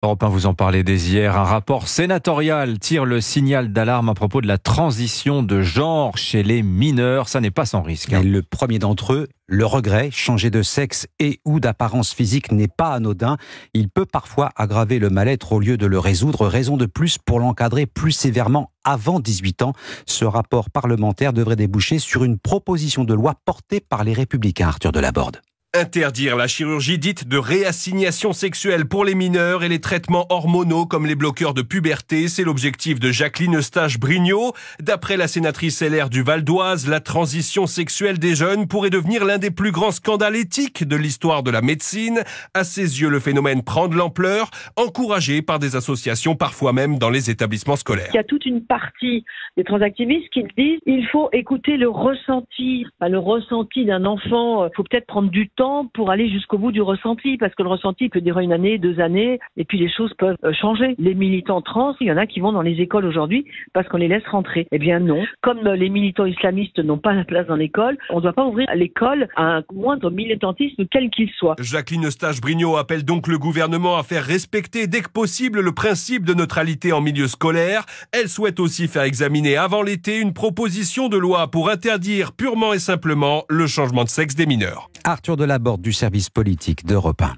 Europe 1, vous en parlez dès hier. Un rapport sénatorial tire le signal d'alarme à propos de la transition de genre chez les mineurs. Ça n'est pas sans risque. Et le premier d'entre eux, le regret, changer de sexe et ou d'apparence physique n'est pas anodin. Il peut parfois aggraver le mal-être au lieu de le résoudre. Raison de plus pour l'encadrer plus sévèrement avant 18 ans. Ce rapport parlementaire devrait déboucher sur une proposition de loi portée par les Républicains, Arthur Delaborde. Interdire la chirurgie dite de réassignation sexuelle pour les mineurs et les traitements hormonaux comme les bloqueurs de puberté, c'est l'objectif de Jacqueline Eustache-Brinio. D'après la sénatrice LR du Val d'Oise, la transition sexuelle des jeunes pourrait devenir l'un des plus grands scandales éthiques de l'histoire de la médecine. À ses yeux, le phénomène prend de l'ampleur, encouragé par des associations, parfois même dans les établissements scolaires. Il y a toute une partie des transactivistes qui disent il faut écouter le ressenti. Le ressenti d'un enfant, il faut peut-être prendre du temps pour aller jusqu'au bout du ressenti, parce que le ressenti peut durer 1 année, 2 années, et puis les choses peuvent changer. Les militants trans, il y en a qui vont dans les écoles aujourd'hui parce qu'on les laisse rentrer. Eh bien non. Comme les militants islamistes n'ont pas la place dans l'école, on ne doit pas ouvrir l'école à un moindre militantisme quel qu'il soit. Jacqueline Eustache-Brinio appelle donc le gouvernement à faire respecter dès que possible le principe de neutralité en milieu scolaire. Elle souhaite aussi faire examiner avant l'été une proposition de loi pour interdire purement et simplement le changement de sexe des mineurs. Arthur Delaborde du service politique d'Europe 1.